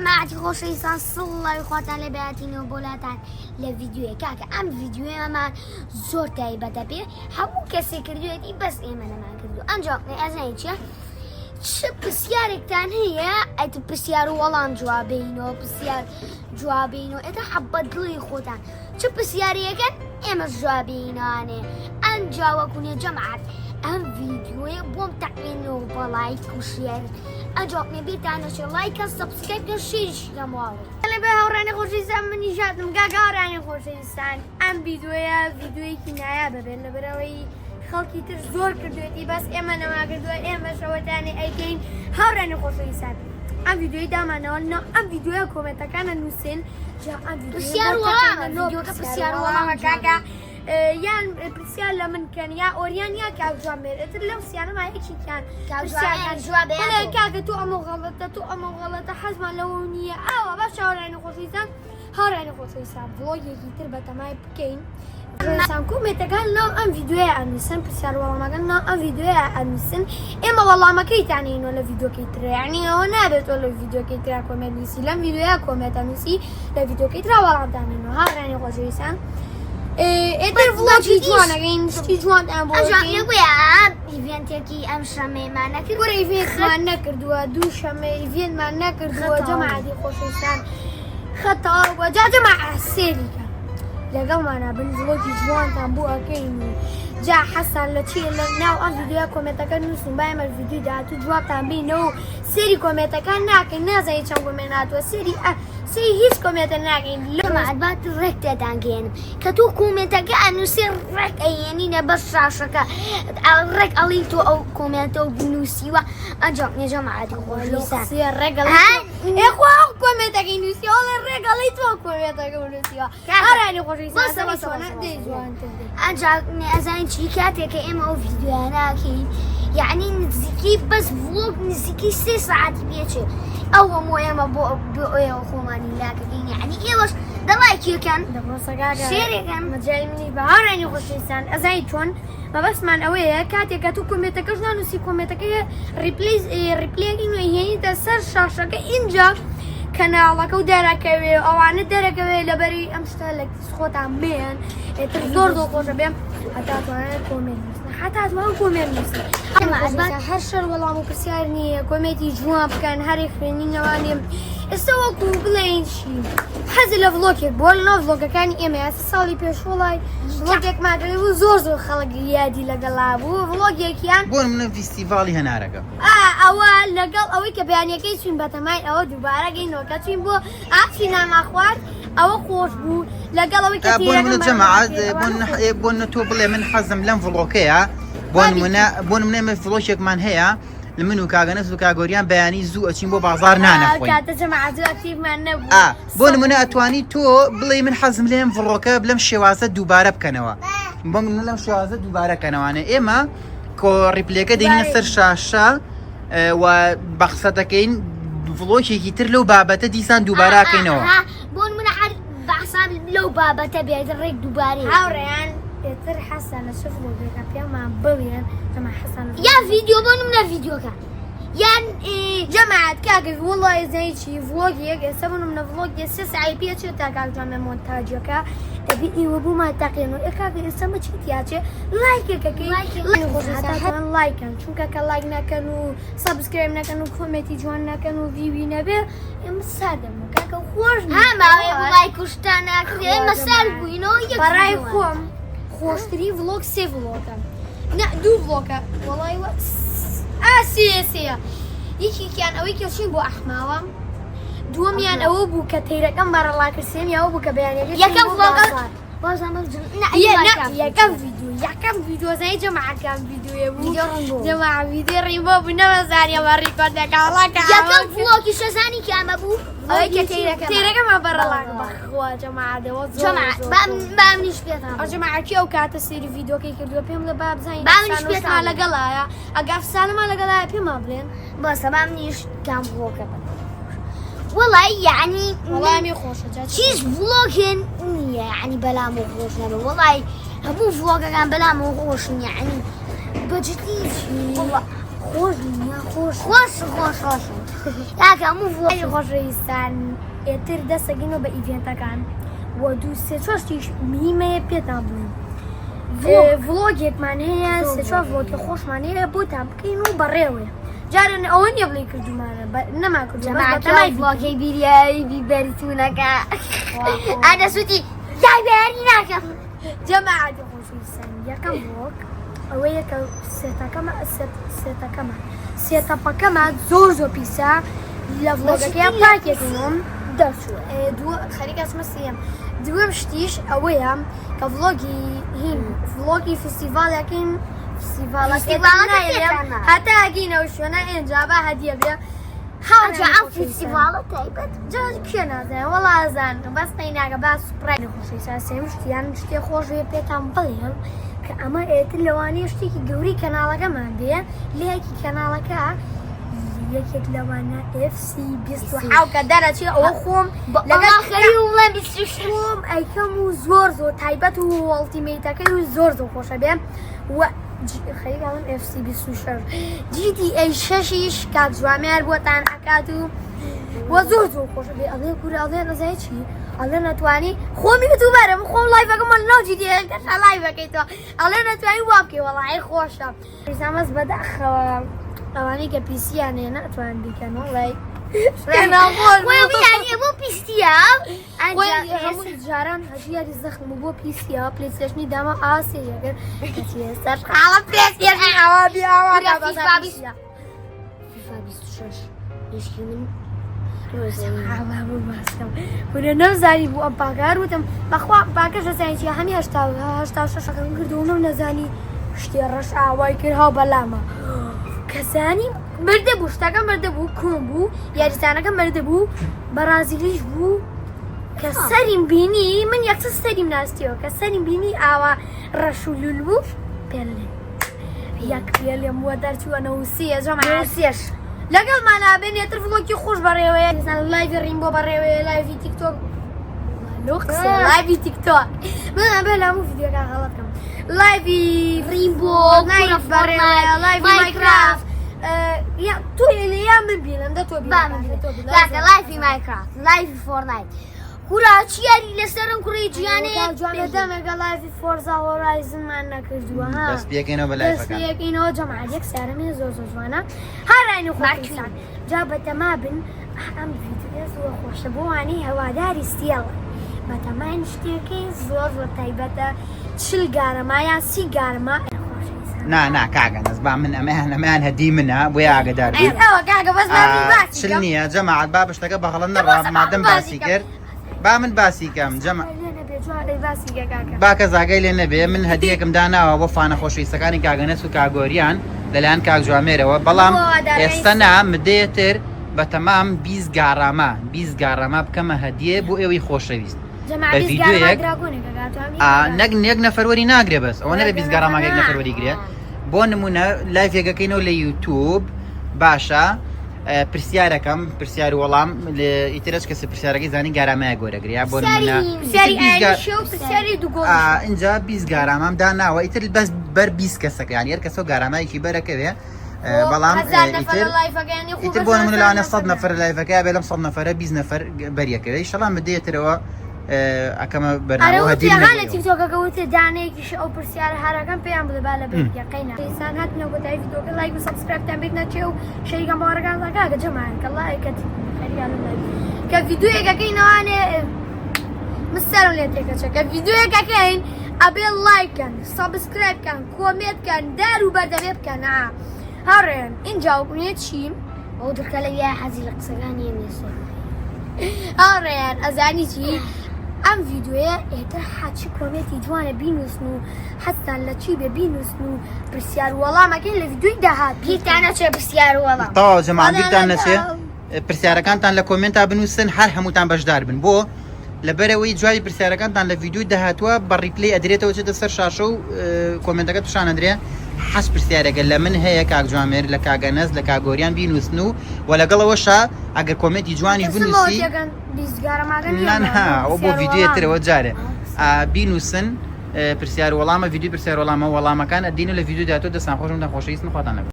جەماعەتی خۆشەویستان سڵاوی خواتان لە بەهاتینەوە بۆلاتان لە ڤیدیۆیە کاکە ئەم ڤیدیۆیەمان زۆر تایبەتە پێ هەموو کەسێک کردوێتی بەس ئێمە نەمان کردو ئەنجام ئەزانین چیە چ پرسیارێکتان هەیە ئەیت پرسیار و وەڵام جوابینەوە پرسیار جوابینەوە ئێتە حەبەت دڵی خۆتان چ پرسیارەکەن ئێمە جوابینانێ ئەنجاوەکوونێ جەماعەت ئەم ڤیدیۆیە بۆم تەقینەوە بە لایک و شێر ئەنجامی بیرتانەشە لایکە سەبسکرایبکە شێریشی لەماوە لە بە هەوڕانی خۆشەویستان منی ژاتم گاگاڕانی خۆشەویستان ئەم ڤیدیۆیە ڤیدیۆیەکی نایە ببێت لەبەرەوەی خەڵکی تر زۆر کردوێتی بەس ئێمە نەماکردووە ئێمە شەوەتانی ئەیکەین هەوڕانی خۆشەویستان ئەم ڤیدیۆی دامانەوە ئەم ڤیدیۆیە کۆمنتەکانە نووسین پرسیار وەڵامە کاکە یان پرسیار لە من کەن یا ئۆریان یا کاوجوامێر ئەتر لەم سیانەما یەکێکیان بەڵێ کاکە تو ئەمە غەڵەتە تو ئەمە غەڵەتە حەزمان لەوە نییە ئاوا باش هاوڕانی خۆشەویستان هاوڕانی خۆشەویستان ڤڵۆگێکی تر بەتەمای بکەین ڕێسان کۆمنتەکان ناو ئەم ڤیدیۆیە ئەنووسن پرسیار وەڵامەکان ناو ئەم ڤیدیۆیە ئەنووسن ئێمە وەڵامەکەیتانینەوە لە ڤیدیۆکەی ترە یعنی ئەوە نابێتەوە لە ڤیدیۆکەی ترا کۆمنت نووسی لەم ڤیدیۆیە کۆمنتە نووسی لە ڤیدیۆکەی ترا وەڵامدانینەوە هاوڕانی خۆشەویستان ئێتر ڤڵۆگی جوانەکەین شتی جوانتان بۆ ئیڤێنتێکی ئەم شەمەیمان نەکرد وەرە ئیڤێنتمان نەکردووە دوو شەمە ئیڤێنتمان نەکردووە جەماعەتی خۆشەویستان خەتاوە جا جەماعە سێریکە لەگەڵمانە بن ڤڵۆگی جوانتان بۆ ئەەکەین و جا حەسان لە چی لە ناو ئەم ڤیدیۆیە کۆمنتەکە نووسن با ئێمە ڤیدیۆی داهاتوو جوابتان بینەوە و سێری کۆمنتەکان ناکەین نازانین چەند کۆمنت هاتووە سێری هیچ کۆمنتە ناکەین لەمەعەت ڕێک تێدانگەێنم کە توو کۆمنتەکە ئەنووسێ ڕێک ئەیێنینە بەس شاشەکە ڕێک ئەڵی تۆ ئەو کۆمنتە و بنووسیوە ئەنجام جەماعەتی خۆشەویستان ڕێگەڵێخوا ئەو کۆمنتەکەی نووسی ئەڵێ ڕێگەڵی تۆ کۆمنتەکە بنووسیوە هەرانی خۆشەویستان ئەزانین چی کاتێککە ئێمە ئەو ڤیدیۆیە ناکەین یعنی نزیکی بەس ڤڵۆگ نزیکی 3 ساعتی پێچێ ئەو هەموو ئێمە بۆ ئێوە خۆمانی لاکەین یعنی ئێوەش دەڵایکیەکەن شێرێکەن مەجای منی بە هاوڕانی خۆشەویستان ئەزای چۆن مەبەستمان ئەوەیە کاتێککە تو کۆمنتەکەش نانووسی کۆمنتەکەی ریپلێکی نوێی هێنیتە سەر شاشەکە اینجا کەناڵەکە و دەرەکەوێ ئەوانە دەرەکەوێ لەبەری ئەم شتە لە خۆتان بێن ئێتر زۆر دڵخۆشە بێم هەتا توانێت کۆمنت حتا توان کۆمنت نووسن هەر شەر وەڵام و پرسیار نییە کۆمنتی جوان بکەن هەرێک خوێنینەوانێ ئێستا وەکو بڵێن چی حەزی لە ڤڵۆگێک بۆ لەناو ڤڵۆگەکانی ئێمە ساڵی پێش وڵای ڤڵۆگێکمان کردی بوو زۆر خەڵک یادی لەگەڵا بوو ڤڵۆگێکیان بۆ منە فیستیڤاڵی هەنارەکە ئەوە لەگەڵ ئەوەی کە بەیانیەکەی چوین بەتەمای ئەوە دووبارە گەینەوە چوین بۆ ئاچی ناماخوارد ئەوە خۆش بوو لەگەڵ ئەوەی کە بۆ منە جەماعەت بۆ تۆ بڵێ من حەزم لەم ڤڵۆگەیە بۆ منە ئێمە ڤڵۆگێکمان هەیە لە من و کاگەنەس و کاگۆریان بەیانی زوو ئەچین بۆ بازار نانەخۆین بۆ نمونە ئەتوانی تۆ بڵێ من حەزم لێم ڤڵۆگە بلەم شێوازە دووبارە بکەنەوە بۆ من لەم شێوازە دووبارە کەنەوانە ئێمە ریپلێکە دێنینە سەر شاشە و بەخسە دەکەین ڤڵۆگێکی تر لەو بابەتە دیسان دووباراکەینەوە بۆ منە هەر بەحسان لەو بابەتە بێت ڕێک دووبارەی هاوڕێیان ئێتر حەسان لە چ ڤڵۆگێکە پێمان بڵێن ئەمە حەسان یا ڤیدیۆ بۆ نمونە ڤیدیۆکە یان جەماعەت کاکە وڵای زەی چی ڤڵۆگێک ئێستا بۆ نمونە ڤڵۆگێ 3 ساعتی پێچێت تا کاکجوامێ مۆنتاژەکە ئەبی ئێوە بوومان تەقێنەوە کاکە ئێستا مە چیتیاچێ لایکێکەکەی لایکن چونکە کە لایک نەکەن و سەبسکرایب نەکەن و کۆمنتی جوان نەکەن و ڤیوی نەبێ ئێمە سادەمە کاکە خۆش هەماوێ لایک و شتان ناکرێ ئێمە سار بووینەوە بەڕای خۆم خۆشتری ڤڵۆگ 3 ڤڵۆگە نە 2 ڤڵۆگە وەڵای سێ یەکێکیان ئەوەی کێشین بۆ ئەحماوە دووەمیان ئەوە بوو کە تەیرەکەم بەڕەڵاکرد سێمیەوە بوو کە بەیانیەکە یەکەم ڤیدیۆ زای جەماعەکەم ڤیدیۆیە بوو جەماعە ڤیدیۆ ڕیبۆ بوو نەوەزانیەوە ڕیکۆردەکە وەڵاکە یەکەم ڤڵۆگی شەزانی کامە بوو ئەوەی کە تەیرەکەمە بەڕەڵاک بەخوا جەماعەدەوە بامنیش پێتان جەماعەکی ئەو کاتە سێری ڤیدیۆکەی کردووە پێم لە بابزانین بامنیش پێتان لەگەڵایە ئەگە ئەفسانەمان لەگەڵایە پێما بڵێن بەسە بامنیش کام ڤڵۆگە وڵای یعنی وەڵامی خۆشە چیش ڤڵۆگێن نییە یعنی بەلام و خۆش نەبێ وڵای هەموو ڤڵۆگەکان بەلام و خۆشن یعنی بەجددی خۆش نییە خۆش خۆش کاکە هەموو ئەی خۆشەویستان ئێتر دەسەگەینەوە بە ئیڤێنتەکان وە دوو سێ چوار شتیش مهمەیە پێتان بڵێن ڤڵۆگێکمان هەیە سێ چوار ڤڵۆگی خۆشمان هەیە بۆتان بکەین و بەڕێوێ جارێن ئەوە نییە بڵێ کردومانە نەما جەماعەکەی ڤڵۆگەی بیریایی بیبەرتونەکە ئەدە سووتی دایبیاری ناکەم جەماعەتی خۆشەویستان یەکەم ڤڵۆگ ئەوەیە کە سێتەپەکەمان زۆر پیسە لە ڤڵۆگەکەی پاکێکنم دەچوو خەریکەسمە سێم دووەم شتیش ئەوەیە کە ڤڵۆگی فستیڤالەکەین هەتا ئەگەینەوە شوێنە ئێنجا بە هەدیە بێ فستیڤالە تایبەت کێ نازانێ وەڵا ئازان بەس قەیناکە با سوپڕای خۆشەویستان سێم شتیان شتێ خۆشوێ پێتان بڵێم کە ئەمە ئێتر لەوانەیە شتێکی گەوری کەناڵەکەمان بێ لەیەکی کەناڵەکە یەکێک لەوانە FC27 کە دەرەچێ ئەوە خۆم لەگەڵ خەری وڵێ 26 خۆم ئەیکەم و زۆر تایبەت و ئەڵتیمەیتەکەی و زۆر خۆشە بێ خەریکڵم FC26 GTA 6ش کات جوامێر بۆتان ئەکات و زۆر خۆشە بێ ئەڵێ کوورە ئەڵێ نەزای چی ئەڵێ نەتوانی خۆمی بتوبەرم خۆم لایڤەکەمان ناو GTA کەشە لایڤەکەیتەوە ئەڵێ نەتوانی وا بکەی وەڵای خۆشە ڕیزامەز بەداخەوە ئەوانەی کە پیسیانێ ناتوان بیکەن وڵای بۆ پیسیە هەموو جاران هەژیاری زەخم بۆ پیسیە پلێستێشنی داما ئاسێگەر سەر خاڵە پلێستێشنی ئەوە من نەزانی بوو ئەم پاکار وتم بەخوا پاکەش دەزانیی هەمی هەشتا شەشەکەم کردو نەزانی شتێ ڕەش ئاوای کرد هاو بەلامە کەسانی مردە بوو شتەکە مردە بوو کۆم بوو یاریزانەکە مردە بوو بەرازیلیش بوو کە سەریم بینی من یەکسە سەریم ناستیەوە کە سەریم بینی ئاوا ڕەش و لول بوو پێڵێ یەک پێ لێم وە دەرچووەنەوە سێ سێش لەگەڵ مانابێن ێتر ڤڵۆگی خۆش بەڕێوەیە لایڤی ڕینبۆ بەڕێوەیە لایڤی تیکتۆک لایڤی تیکتۆک من ئەبێ لە هەموو ڤیدیۆکە غەڵەتکەم لایڤی ڕینبۆ بەڕێوەیە لایڤی مایکرافت تۆ لێیان من بینم دە تۆ لایڤی مایکرافت لایڤی فۆرنایت کورا چیاری لەسەرم کوڕی جیانەیە دەمەگە لایڤی فۆرزا هۆرایزنمان نەکردووە دەست پێکەینەوە بە لایڤەکە دەست پێکەینەوە جەماعەت سارمێ زۆر جوانە هەرانی خۆشان جا بەتەما بن ئەم ڤیدیۆ زۆر خۆشە بۆ وانەی هەواداری ستێڵە بەتەمان شتێکەی زۆر تایبەتە 40 گارەمایان 30 گارمە نا کاگە نەزبا من ئەمەیان هەدی منە بۆی ئاگدار چل نییە جەماعەت با بشتەکە بەغەڵەت نەڕا مادەم باسی کرد با من باسی کەم باکە زاگای لێ نەبێ من هەدیەکەم داناوە بۆ فانە خۆشەویستەکانی کاگەنەس و کاگۆریان لەلایەن کاک جوامێرەوە بەڵام ئێستا نا مدەیەتر بە تەمام 20 گارەما بکەمە هەدیە بۆ ئێوەی خۆشەویست بە ڤیدیۆیەک نەک نەفەروەری ناگرێ بەس ئەوە نەبێ 20 گارەماگەیەک نەفەروەری گرێت بۆ نمونە لایڤێکەکەینەوە لە یوتیوب باشە پرسیارەکەم پرسیار وەڵام ئیترش کەسی پرسیارەکەی زانی گارامایە گۆرەگریا بۆ اینجا 20 گارامام داناوە ئیتر بەس بەر 20 کەسەکەیان یەر کەسە گارامایەکی بەرەکەوێ بەڵام ئیتر بۆ نمونە لەوانە 100 نەفەر لایڤەکە بێ لەم 100 نەفەرە 20 نەفەر بەریەکەوێ ئیشەڵام بدەیەترەوە ئەکەمە بەرنامە لە تیکتۆکەکە وتە دانەیەکیش ئەو پرسیارە هەرەکەم پێیان بڵێ با لە بەریەکەینا ئینسان هاتنەوە بۆ تای ڤیدیۆکە لایک و سەبسکرایبتان بێت نەچێ و شەریکە باوەڕەکان لەکاکە جەماعەت کە لایکەت کە ڤیدیۆیەکەکەینەوانێ مستەرم لێ تێکەچە کە ڤیدیۆیەکەکەین ئەبێ لایکەن سەبسکرایبکەن کۆمێتکەن دار و بەردەبێ بکەن هەڕێن اینجا وبنێت چی ئەو دکە لە یای حەزی لە قسەکانی ئێمێسێ هەڕێن ئەزانی چی ئەم ڤیدیۆیە ئێتر حاچی کۆمێتی جوانە بینوسن و حەستان لە چی بێ بینوسن و پرسیار وەڵامەکەین لە ڤیدیۆی داهات بیرتان نەچێ پرسیار وەڵام تەواو جەماعەت بیرتان نەچێ پرسیارەکانتان لە کۆمنتا بنووسن هەر هەمووتان بەشدار بن بۆ لەبەرەوەی جوای پرسیارەکانتان لە ڤیدیۆی داهاتوە بە ڕیپلی ئەدرێتەوە چێتە سەر شاشە و کۆمنتەکە توشان ئەدرێ حەس پرسیارەکە لە من هەیە کاک جوامێر لە کاگەنەز لە کاگۆریان بینوسن و لەگەڵەوەشە ئەگەر کۆمنتی جوانی بنووسی ئەو بۆ ڤیدیۆیەترەوە جارێ بینوسن پرسیار وەڵامە ڤیدیۆ پرسیار وەڵامە وەڵامەکان ئەدینە لە ڤیدیۆ دااتۆ دەستان خۆشم خۆشەویستن خواتان لەبێت